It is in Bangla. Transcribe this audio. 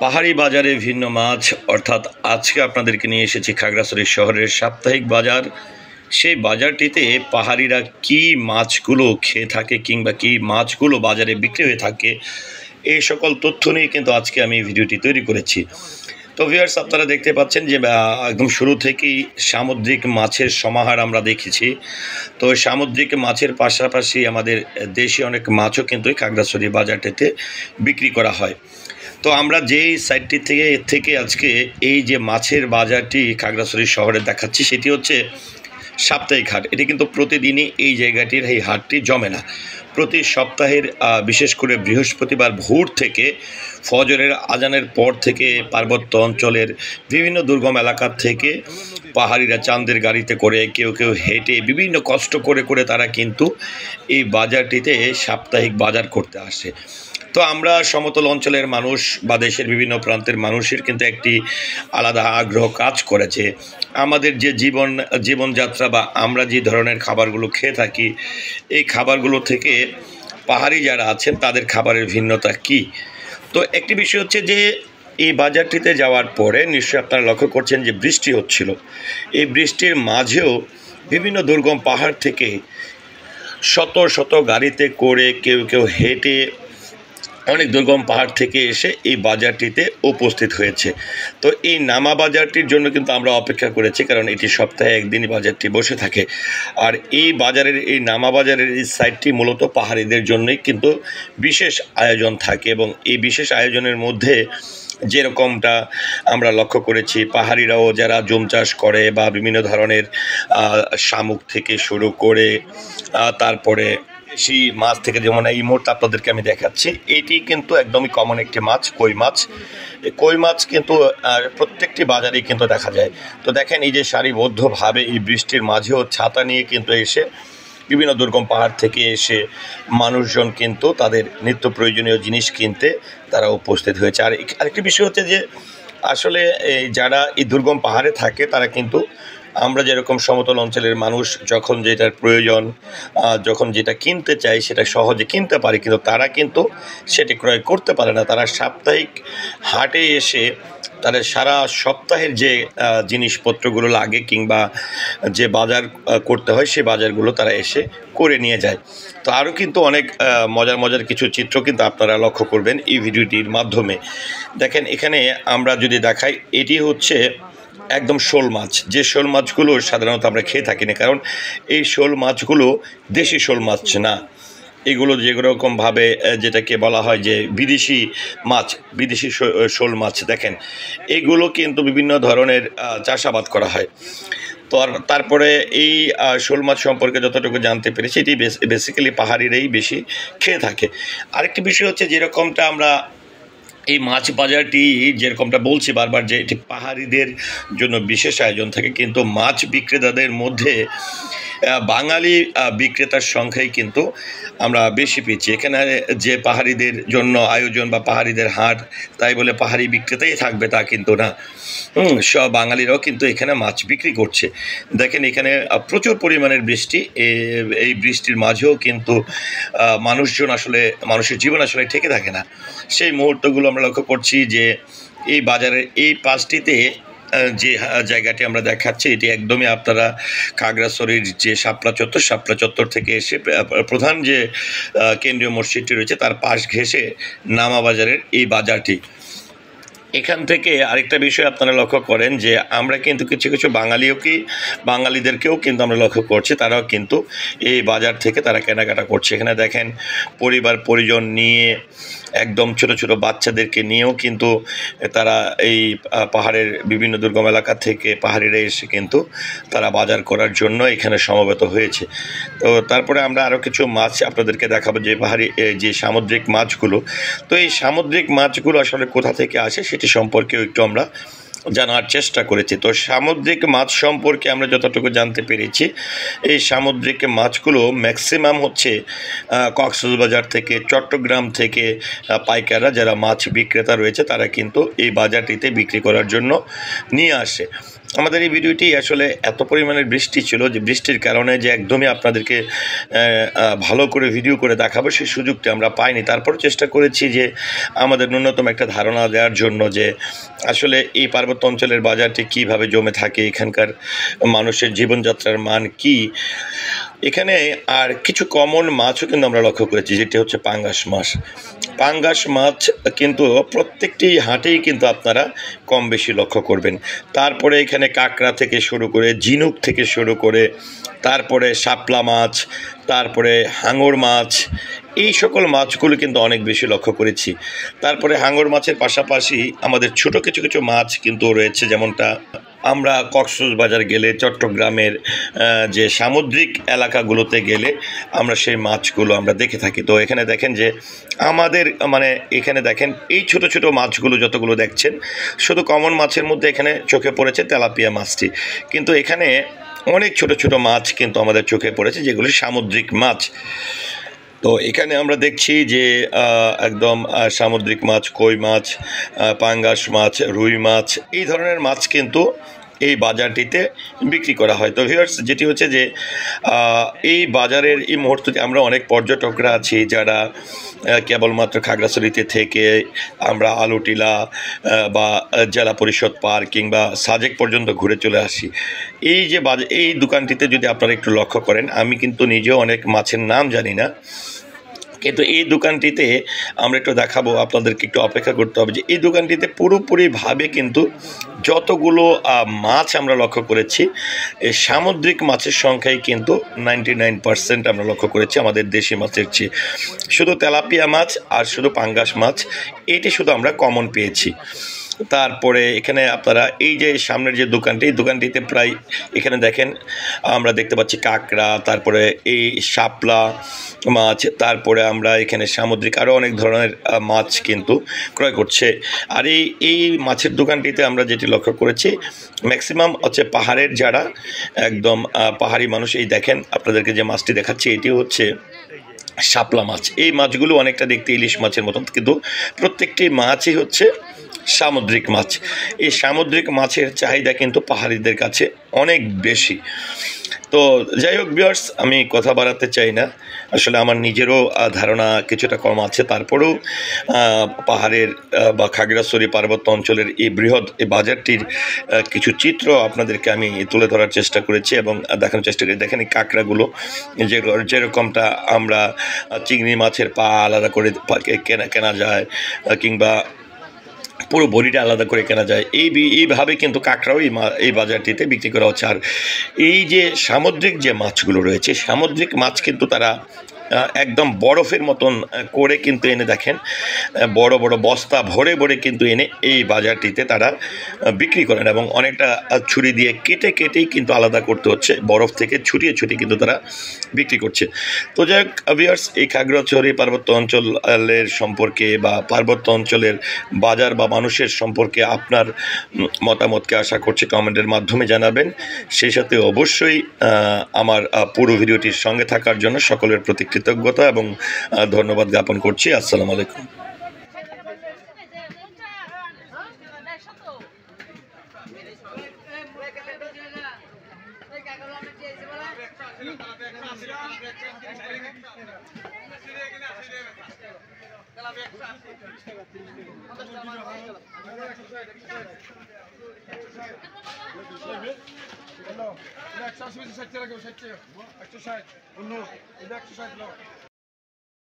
পাহাড়ি বাজারে ভিন্ন মাছ অর্থাৎ আজকে আপনাদেরকে নিয়ে এসেছি খাগড়াছড়ি শহরের সাপ্তাহিক বাজার। সেই বাজারটিতে পাহাড়িরা কি মাছগুলো খেয়ে থাকে কিংবা কি মাছগুলো বাজারে বিক্রি হয়ে থাকে এই সকল তথ্য নিয়ে কিন্তু আজকে আমি ভিডিওটি তৈরি করেছি। তো ভিউয়ার্স, আপনারা দেখতে পাচ্ছেন যে একদম শুরু থেকেই সামুদ্রিক মাছের সমাহার আমরা দেখেছি। তো সামুদ্রিক মাছের পাশাপাশি আমাদের দেশি অনেক মাছও কিন্তু এই খাগড়াছড়ি বাজারটিতে বিক্রি করা হয়। তো আমরা যেই সাইটটি থেকে আজকে এই যে মাছের বাজারটি খাগড়াছড়ি শহরে দেখাচ্ছি সেটি হচ্ছে সাপ্তাহিক হাট। এটি কিন্তু প্রতিদিনই এই জায়গাটির এই হাটটি জমে না। প্রতি সপ্তাহের বিশেষ করে বৃহস্পতিবার ভোর থেকে ফজরের আজানের পর থেকে পার্বত্য অঞ্চলের বিভিন্ন দুর্গম এলাকার থেকে পাহাড়িরা চাঁদের গাড়িতে করে কেউ কেউ হেঁটে বিভিন্ন কষ্ট করে তারা কিন্তু এই বাজারটিতে সাপ্তাহিক বাজার করতে আসে। তো আমরা সমতল অঞ্চলের মানুষ বা দেশের বিভিন্ন প্রান্তের মানুষের কিন্তু একটি আলাদা আগ্রহ কাজ করেছে। আমাদের যে জীবনযাত্রা বা আমরা যে ধরনের খাবারগুলো খেয়ে থাকি এই খাবারগুলো থেকে পাহাড়ি যারা আছেন তাদের খাবারের ভিন্নতা কি। তো একটি বিষয় হচ্ছে যে এই বাজারটিতে যাওয়ার পরে নিশ্চয়ই আপনারা লক্ষ্য করছেন যে বৃষ্টি হচ্ছিল। এই বৃষ্টির মাঝেও বিভিন্ন দুর্গম পাহাড় থেকে শত শত গাড়িতে করে কেউ কেউ হেঁটে অনেক দুর্গম পাহাড় থেকে এসে এই বাজারটিতে উপস্থিত হয়েছে। তো এই নামা বাজারটির জন্য কিন্তু আমরা অপেক্ষা করেছি, কারণ এটি সপ্তাহে একদিনই বাজারটি বসে থাকে। আর এই বাজারের এই নামা বাজারের এই সাইটটি মূলত পাহাড়িদের জন্যই কিন্তু বিশেষ আয়োজন থাকে, এবং এই বিশেষ আয়োজনের মধ্যে যেরকমটা আমরা লক্ষ্য করেছি পাহাড়িরাও যারা জুম চাষ করে বা বিভিন্ন ধরনের শামুক থেকে শুরু করে তারপরে সেই মাছ থেকে, যেমন এই মুহূর্তে আপনাদেরকে আমি দেখাচ্ছি, এটি কিন্তু একদমই কমন একটি মাছ, কই মাছ। কই মাছ কিন্তু প্রত্যেকটি বাজারেই কিন্তু দেখা যায়। তো দেখেন এই যে সারিবদ্ধভাবে এই বৃষ্টির মাঝেও ছাতা নিয়ে কিন্তু এসে বিভিন্ন দুর্গম পাহাড় থেকে এসে মানুষজন কিন্তু তাদের নিত্য প্রয়োজনীয় জিনিস কিনতে তারা উপস্থিত হয়েছে। আর আরেকটি বিষয় হচ্ছে যে আসলে যারা এই দুর্গম পাহাড়ে থাকে তারা কিন্তু আমরা যেরকম সমতল অঞ্চলের মানুষ যখন যেটার প্রয়োজন, যখন যেটা কিনতে চাই সেটা সহজে কিনতে পারে, কিন্তু তারা কিন্তু সেটি ক্রয় করতে পারে না। তারা সাপ্তাহিক হাটে এসে তারা সারা সপ্তাহের যে জিনিসপত্রগুলো লাগে কিংবা যে বাজার করতে হয় সেই বাজারগুলো তারা এসে করে নিয়ে যায়। তো আরও কিন্তু অনেক মজার কিছু চিত্র কিন্তু আপনারা লক্ষ্য করবেন এই ভিডিওটির মাধ্যমে। দেখেন এখানে আমরা যদি দেখাই, এটি হচ্ছে একদম শোল মাছ। যে শোল মাছগুলো সাধারণত আমরা খেয়ে থাকি না, কারণ এই শোল মাছগুলো দেশি শোল মাছ না। এগুলো যেরকমভাবে যেটাকে বলা হয় যে বিদেশি মাছ, বিদেশি শোল মাছ। দেখেন এগুলো কিন্তু বিভিন্ন ধরনের চাষাবাদ করা হয়। তো তারপরে এই শোল মাছ সম্পর্কে যতটুকু জানতে পেরেছি এটি বেসিক্যালি পাহাড়িরাই বেশি খেয়ে থাকে। আরেকটি বিষয় হচ্ছে যেরকমটা আমরা এই মাছ বাজারটি যেরকমটা বলছি বারবার যে এটি পাহাড়িদের জন্য বিশেষ আয়োজন থাকে, কিন্তু মাছ বিক্রেতাদের মধ্যে বাঙালি বিক্রেতার সংখ্যাই কিন্তু আমরা বেশি পেয়েছি। এখানে যে পাহাড়িদের জন্য আয়োজন বা পাহাড়িদের হাট তাই বলে পাহাড়ি বিক্রেতাই থাকবে তা কিন্তু না। সব বাঙালিরাও কিন্তু এখানে মাছ বিক্রি করছে। দেখেন এখানে প্রচুর পরিমাণের বৃষ্টি, এই বৃষ্টির মাঝেও কিন্তু মানুষের জীবন আসলে ঠেকে থাকে না। সেই মুহূর্তগুলো আমরা লক্ষ্য করছি যে এই বাজারের এই পাশটিতে যে জায়গাটি আমরা দেখাচ্ছি এটি একদমই আপনারা খাগড়াছড়ির যে শাপলা চত্বর থেকে এসে প্রধান যে কেন্দ্রীয় মসজিদটি রয়েছে তার পাশ ঘেঁষে নামা বাজারের এই বাজারটি। এখান থেকে আরেকটা বিষয় আপনারা লক্ষ্য করেন যে আমরা কিন্তু কিছু বাঙালিদেরকেও কিন্তু আমরা লক্ষ্য করছি, তারাও কিন্তু এই বাজার থেকে তারা কেনাকাটা করছে। এখানে দেখেন পরিবার পরিজন নিয়ে একদম ছোট বাচ্চাদেরকে নিয়েও কিন্তু তারা এই পাহাড়ের বিভিন্ন দুর্গম এলাকা থেকে পাহাড়িরা এসে কিন্তু তারা বাজার করার জন্য এখানে সমবেত হয়েছে। তো তারপরে আমরা আরও কিছু মাছ আপনাদেরকে দেখাবো যে যে সামুদ্রিক মাছগুলো। তো এই সামুদ্রিক মাছগুলো আসলে কোথা থেকে আসে সেটি সম্পর্কেও একটু আমরা জানার চেষ্টা করেছি। তো সামুদ্রিক মাছ সম্পর্কে আমরা যতটুকু জানতে পেরেছি, এই সামুদ্রিক মাছগুলো ম্যাক্সিমাম হচ্ছে কক্সবাজার থেকে, চট্টগ্রাম থেকে পাইকাররা যারা মাছ বিক্রেতা রয়েছে তারা কিন্তু এই বাজারটিতে বিক্রি করার জন্য নিয়ে আসে। আমাদের এই ভিডিওটি আসলে এত পরিমাণের বৃষ্টি ছিল যে বৃষ্টির কারণে যে একদমই আপনাদেরকে ভালো করে ভিডিও করে দেখাবো সেই সুযোগটি আমরা পাইনি। তারপর চেষ্টা করেছি যে আমাদের ন্যূনতম একটা ধারণা দেওয়ার জন্য যে আসলে এই পার্বত্য অঞ্চলের বাজারটি কীভাবে জমে থাকে, এখানকার মানুষের জীবনযাত্রার মান কি। এখানে আর কিছু কমন মাছও কিন্তু আমরা লক্ষ্য করেছি, যেটি হচ্ছে পাঙ্গাস মাছ। পাঙ্গাস মাছ কিন্তু প্রত্যেকটি হাটেই কিন্তু আপনারা কম বেশি লক্ষ্য করবেন। তারপরে এখানে কাঁকড়া থেকে শুরু করে, ঝিনুক থেকে শুরু করে, তারপরে শাপলা মাছ, তারপরে হাঙর মাছ, এই সকল মাছগুলো কিন্তু অনেক বেশি লক্ষ্য করেছি। তারপরে হাঙর মাছের পাশাপাশি আমাদের ছোট কিছু কিছু মাছ কিন্তু রয়েছে, যেমনটা আমরা কক্সবাজার গেলে, চট্টগ্রামের যে সামুদ্রিক এলাকাগুলোতে গেলে আমরা সেই মাছগুলো আমরা দেখে থাকি। তো এখানে দেখেন যে আমাদের এখানে দেখেন এই ছোট ছোট মাছগুলো যতগুলো দেখছেন, শুধু কমন মাছের মধ্যে এখানে চোখে পড়েছে তেলাপিয়া মাছটি, কিন্তু এখানে অনেক ছোট ছোট মাছ কিন্তু আমাদের চোখে পড়েছে যেগুলি সামুদ্রিক মাছ। তো এখানে আমরা দেখছি যে একদম সামুদ্রিক মাছ, কই মাছ, পাঙ্গাস মাছ, রুই মাছ, এই ধরনের মাছ কিন্তু এই বাজারটিতে বিক্রি করা হয়। তো ভিউয়ার্স, যেটি হচ্ছে যে এই বাজারের এই মুহূর্তে আমরা অনেক পর্যটকরা আছি যারা কেবলমাত্র খাগড়াছড়িতে থেকে আমরা আলুটিলা বা জেলা পরিষদ পার্ক কিংবা সাজেক পর্যন্ত ঘুরে চলে আসি। এই যে এই দোকানটিতে যদি আপনারা একটু লক্ষ্য করেন, আমি কিন্তু নিজেও অনেক মাছের নাম জানি না, কিন্তু এই দোকানটিতে আমরা একটু দেখাবো, আপনাদেরকে একটু অপেক্ষা করতে হবে। যে এই দোকানটিতে পুরোপুরিভাবে কিন্তু যতগুলো মাছ আমরা লক্ষ্য করেছি, এই সামুদ্রিক মাছের সংখ্যাই কিন্তু 99% আমরা লক্ষ্য করেছি আমাদের দেশি মাছের চেয়ে। শুধু তেলাপিয়া মাছ আর শুধু পাঙ্গাস মাছ, এটি শুধু আমরা কমন পেয়েছি। তারপরে এখানে আপনারা এই যে সামনের যে দোকানটি, এই দোকানটিতে প্রায় এখানে দেখেন আমরা দেখতে পাচ্ছি কাঁকড়া, তারপরে এই শাপলা মাছ, তারপরে আমরা এখানে সামুদ্রিক আরও অনেক ধরনের মাছ কিন্তু ক্রয় করছে। আর এই মাছের দোকানটিতে আমরা যেটি লক্ষ্য করেছি, ম্যাক্সিমাম হচ্ছে পাহাড়ের যারা একদম পাহাড়ি মানুষ। এই দেখেন আপনাদেরকে যে মাছটি দেখাচ্ছি, এটি হচ্ছে শাপলা মাছ। এই মাছগুলো অনেকটা দেখতে ইলিশ মাছের মতন, কিন্তু প্রত্যেকটি মাছই হচ্ছে সামুদ্রিক মাছ। এই সামুদ্রিক মাছের চাহিদা কিন্তু পাহাড়িদের কাছে অনেক বেশি। তো যাই হোক ভিউয়ার্স, আমি কথা বাড়াতে চাই না, আসলে আমার নিজেরও ধারণা কিছুটা কম আছে। তারপরেও পাহাড়ের বা খাগড়াছড়ি পার্বত্য অঞ্চলের এই বৃহৎ এই বাজারটির কিছু চিত্র আপনাদেরকে আমি তুলে ধরার চেষ্টা করেছি এবং দেখানোর চেষ্টা করি। দেখেন এই কাঁকড়াগুলো যেরকমটা আমরা চিংড়ি মাছের পা আলাদা করে কেনা যায়, কিংবা পুরো বডিটা আলাদা করে কেনা যায়, এইভাবে কিন্তু কাঁকড়াও এই বাজারটিতে বিক্রি করা হচ্ছে। আর এই যে সামুদ্রিক যে মাছগুলো রয়েছে, সামুদ্রিক মাছ কিন্তু তারা একদম বরফের মতন করে কিন্তু এনে, দেখেন বড় বড় বস্তা ভরে ভরে কিন্তু এনে এই বাজারটিতে তারা বিক্রি করেন এবং অনেকটা ছুরি দিয়ে কেটে কেটেই কিন্তু আলাদা করতে হচ্ছে, বরফ থেকে ছুটিয়ে ছুটিয়ে কিন্তু তারা বিক্রি করছে। তো যাই হোক ভিউয়ার্স, এই খাগড়াছড়ি পার্বত্য অঞ্চলের সম্পর্কে বা পার্বত্য অঞ্চলের বাজার বা মানুষের সম্পর্কে আপনার মতামতকে আশা করছি কমেন্টের মাধ্যমে জানাবেন। সেই সাথে অবশ্যই আমার পুরো ভিডিওটির সঙ্গে থাকার জন্য সকলের প্রতি কৃতজ্ঞতা এবং ধন্যবাদ জ্ঞাপন করছি। আসসালামু আলাইকুম। Hello. 160 টাকা 60 টাকা 160 অন্য 160